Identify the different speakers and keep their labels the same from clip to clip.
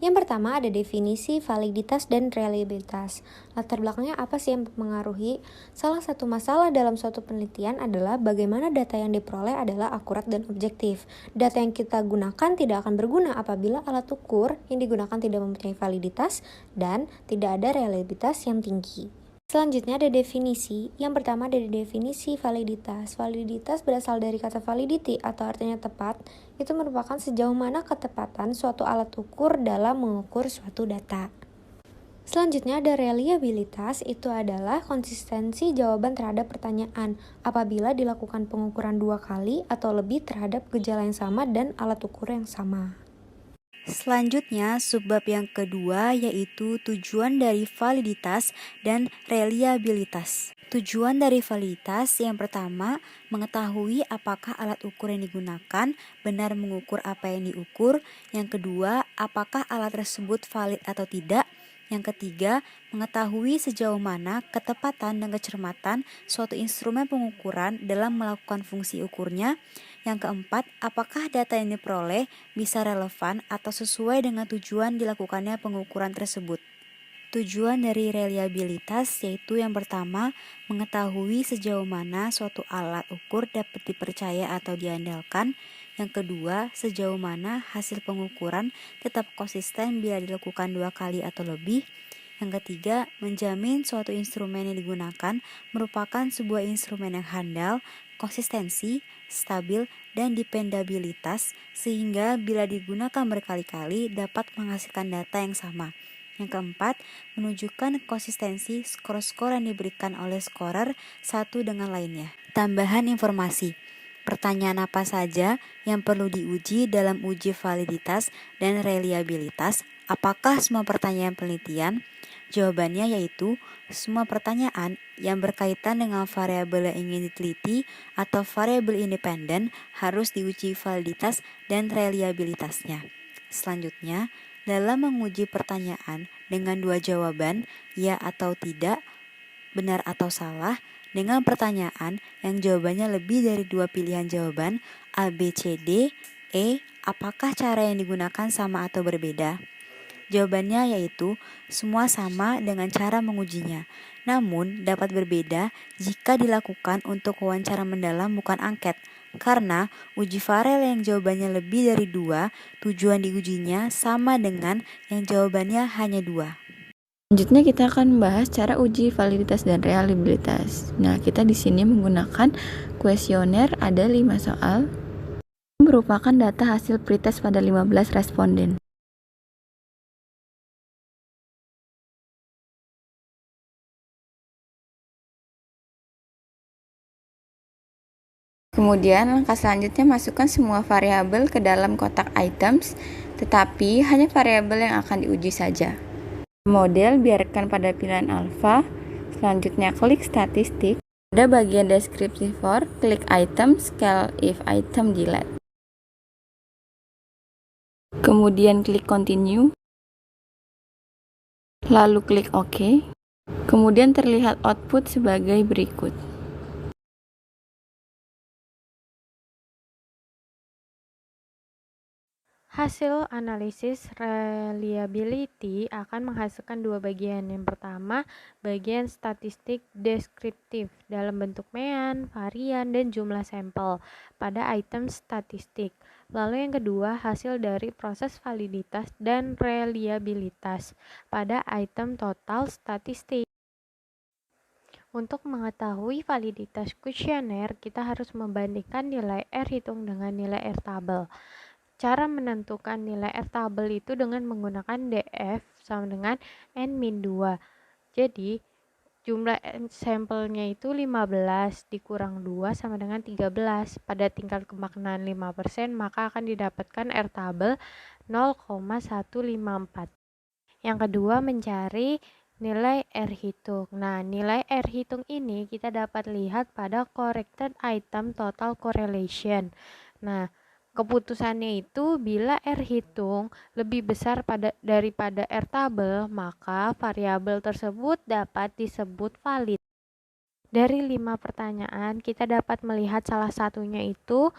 Speaker 1: Yang pertama ada definisi, validitas, dan reliabilitas. Latar belakangnya apa sih yang mempengaruhi? Salah satu masalah dalam suatu penelitian adalah bagaimana data yang diperoleh adalah akurat dan objektif. Data yang kita gunakan tidak akan berguna apabila alat ukur yang digunakan tidak mempunyai validitas dan tidak ada reliabilitas yang tinggi. Selanjutnya ada definisi. Yang pertama ada definisi validitas. Validitas berasal dari kata validity atau artinya tepat. Itu merupakan sejauh mana ketepatan suatu alat ukur dalam mengukur suatu data. Selanjutnya ada reliabilitas, itu adalah konsistensi jawaban terhadap pertanyaan apabila dilakukan pengukuran 2 kali atau lebih terhadap gejala yang sama dan alat ukur yang sama.
Speaker 2: Selanjutnya, subbab yang kedua yaitu tujuan dari validitas dan reliabilitas. Tujuan dari validitas yang pertama, mengetahui apakah alat ukur yang digunakan benar mengukur apa yang diukur. Yang kedua, apakah alat tersebut valid atau tidak. Yang ketiga, mengetahui sejauh mana ketepatan dan kecermatan suatu instrumen pengukuran dalam melakukan fungsi ukurnya. Yang keempat, apakah data yang diperoleh bisa relevan atau sesuai dengan tujuan dilakukannya pengukuran tersebut. Tujuan dari reliabilitas yaitu yang pertama, mengetahui sejauh mana suatu alat ukur dapat dipercaya atau diandalkan. Yang kedua, sejauh mana hasil pengukuran tetap konsisten bila dilakukan 2 kali atau lebih. Yang ketiga, menjamin suatu instrumen yang digunakan merupakan sebuah instrumen yang handal, konsistensi, stabil, dan dependabilitas sehingga bila digunakan berkali-kali dapat menghasilkan data yang sama. Yang keempat, menunjukkan konsistensi skor-skor yang diberikan oleh scorer satu dengan lainnya. Tambahan informasi. Pertanyaan apa saja yang perlu diuji dalam uji validitas dan reliabilitas? Apakah semua pertanyaan penelitian? Jawabannya yaitu semua pertanyaan yang berkaitan dengan variabel yang ingin diteliti atau variabel independen harus diuji validitas dan reliabilitasnya. Selanjutnya, dalam menguji pertanyaan dengan 2 jawaban, ya atau tidak, benar atau salah, dengan pertanyaan yang jawabannya lebih dari 2 pilihan jawaban A, B, C, D, E, apakah cara yang digunakan sama atau berbeda? Jawabannya yaitu semua sama dengan cara mengujinya, namun dapat berbeda jika dilakukan untuk wawancara mendalam bukan angket. Karena uji Farel yang jawabannya lebih dari 2, tujuan diujinya sama dengan yang jawabannya hanya 2.
Speaker 3: Selanjutnya kita akan membahas cara uji validitas dan reliabilitas. Nah, kita di sini menggunakan kuesioner, ada 5 soal. Merupakan data hasil pretest pada 15 responden. Kemudian langkah selanjutnya masukkan semua variabel ke dalam kotak items, tetapi hanya variabel yang akan diuji saja. Model biarkan pada pilihan alpha. Selanjutnya klik statistik. Pada bagian deskripsi for, klik item, scale if item delete. Kemudian klik continue. Lalu klik OK. Kemudian terlihat output sebagai berikut.
Speaker 4: Hasil analisis reliability akan menghasilkan 2 bagian. Yang pertama, bagian statistik deskriptif dalam bentuk mean, varian, dan jumlah sampel pada item statistik. Lalu yang kedua, hasil dari proses validitas dan reliabilitas pada item total statistik. Untuk mengetahui validitas kuesioner, kita harus membandingkan nilai R hitung dengan nilai R tabel. Cara menentukan nilai R tabel itu dengan menggunakan DF sama dengan N-2. Jadi, jumlah sampelnya itu 15 dikurang 2 sama dengan 13. Pada tingkat kemaknaan 5%, maka akan didapatkan R tabel 0,154. Yang kedua, mencari nilai R hitung. Nah, nilai R hitung ini kita dapat lihat pada corrected item total correlation. Nah, keputusannya itu bila R hitung lebih besar daripada R tabel, maka variabel tersebut dapat disebut valid. Dari 5 pertanyaan, kita dapat melihat salah satunya itu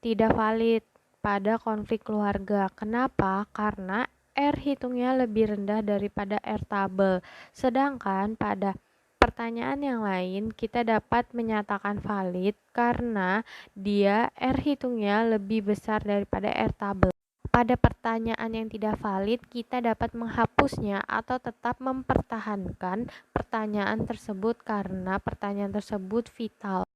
Speaker 4: tidak valid pada konflik keluarga. Kenapa? Karena R hitungnya lebih rendah daripada R tabel. Sedangkan pada pertanyaan yang lain kita dapat menyatakan valid karena dia R hitungnya lebih besar daripada R tabel. Pada pertanyaan yang tidak valid, kita dapat menghapusnya atau tetap mempertahankan pertanyaan tersebut karena pertanyaan tersebut vital.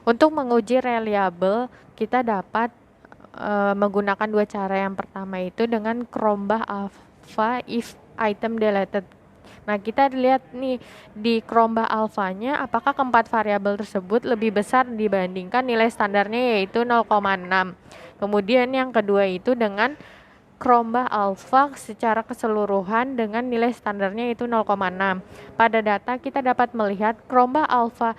Speaker 4: Untuk menguji reliable, kita dapat menggunakan dua cara. Yang pertama itu dengan Cronbach alpha if item deleted. Nah, kita lihat nih di Cronbach alpha-nya apakah keempat variabel tersebut lebih besar dibandingkan nilai standarnya yaitu 0,6. Kemudian yang kedua itu dengan Cronbach alpha secara keseluruhan dengan nilai standarnya itu 0,6. Pada data kita dapat melihat Cronbach alpha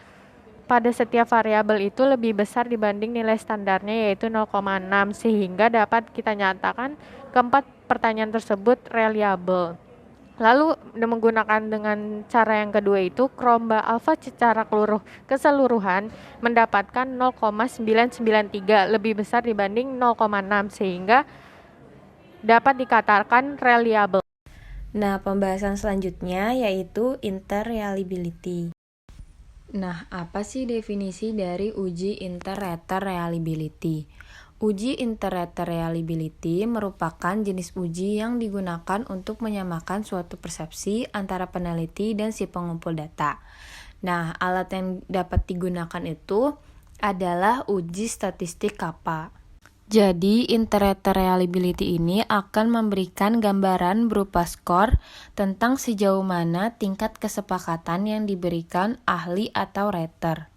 Speaker 4: pada setiap variabel itu lebih besar dibanding nilai standarnya yaitu 0,6 sehingga dapat kita nyatakan keempat pertanyaan tersebut reliable. Lalu menggunakan dengan cara yang kedua itu Cronbach alpha secara keseluruhan mendapatkan 0,993 lebih besar dibanding 0,6 sehingga dapat dikatakan reliable.
Speaker 1: Nah, pembahasan selanjutnya yaitu interreliability. Nah, apa sih definisi dari uji inter-rater reliability? Uji inter-rater reliability merupakan jenis uji yang digunakan untuk menyamakan suatu persepsi antara peneliti dan si pengumpul data. Nah, alat yang dapat digunakan itu adalah uji statistik kappa. Jadi, inter-rater reliability ini akan memberikan gambaran berupa skor tentang sejauh mana tingkat kesepakatan yang diberikan ahli atau rater.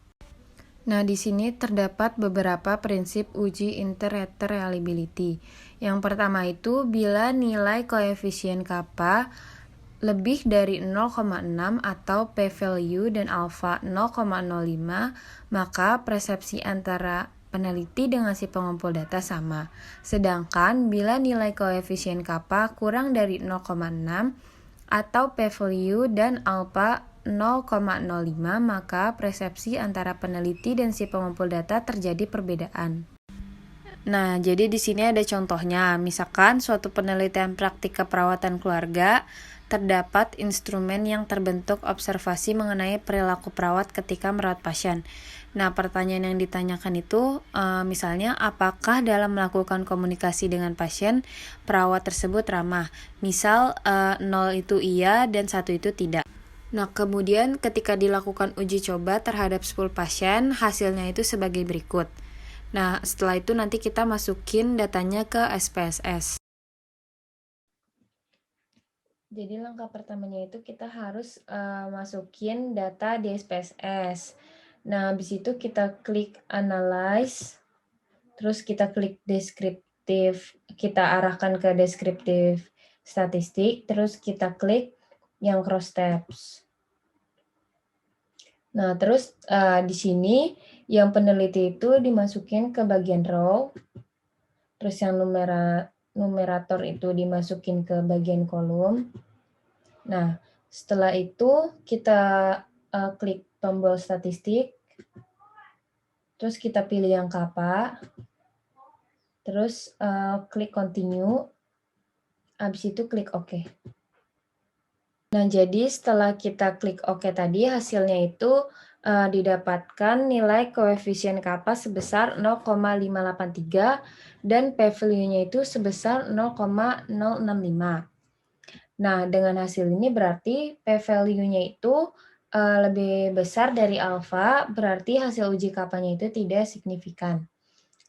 Speaker 1: Nah, di sini terdapat beberapa prinsip uji inter-rater reliability. Yang pertama itu bila nilai koefisien kappa lebih dari 0,6 atau p-value dan alpha 0,05, maka persepsi antara peneliti dengan si pengumpul data sama. Sedangkan bila nilai koefisien kappa kurang dari 0,6 atau p-value dan alpha 0,05, maka persepsi antara peneliti dan si pengumpul data terjadi perbedaan. Nah, jadi di sini ada contohnya. Misalkan suatu penelitian praktik keperawatan keluarga terdapat instrumen yang terbentuk observasi mengenai perilaku perawat ketika merawat pasien. Nah, pertanyaan yang ditanyakan itu misalnya apakah dalam melakukan komunikasi dengan pasien perawat tersebut ramah? Misal 0 itu iya dan 1 itu tidak. Nah, kemudian ketika dilakukan uji coba terhadap 10 pasien, hasilnya itu sebagai berikut. Nah, setelah itu nanti kita masukin datanya ke SPSS. Jadi langkah pertamanya itu kita harus masukin data di SPSS. Nah, habis itu kita klik analyze, terus kita klik deskriptif, kita arahkan ke deskriptif statistik, terus kita klik yang cross tabs. Nah, terus di sini yang peneliti itu dimasukin ke bagian row, terus yang numerator itu dimasukin ke bagian kolom. Nah, setelah itu kita klik tombol statistik, terus kita pilih yang kappa, terus klik continue, habis itu klik OK. Nah, jadi setelah kita klik OK tadi, hasilnya itu didapatkan nilai koefisien kappa sebesar 0,583 dan p-value-nya itu sebesar 0,065. Nah, dengan hasil ini berarti p-value-nya itu lebih besar dari alfa, berarti hasil uji kapanya itu tidak signifikan.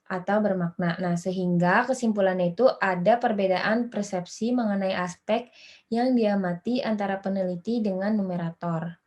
Speaker 5: atau bermakna. Nah, sehingga kesimpulannya itu ada perbedaan persepsi mengenai aspek yang diamati antara peneliti dengan numerator.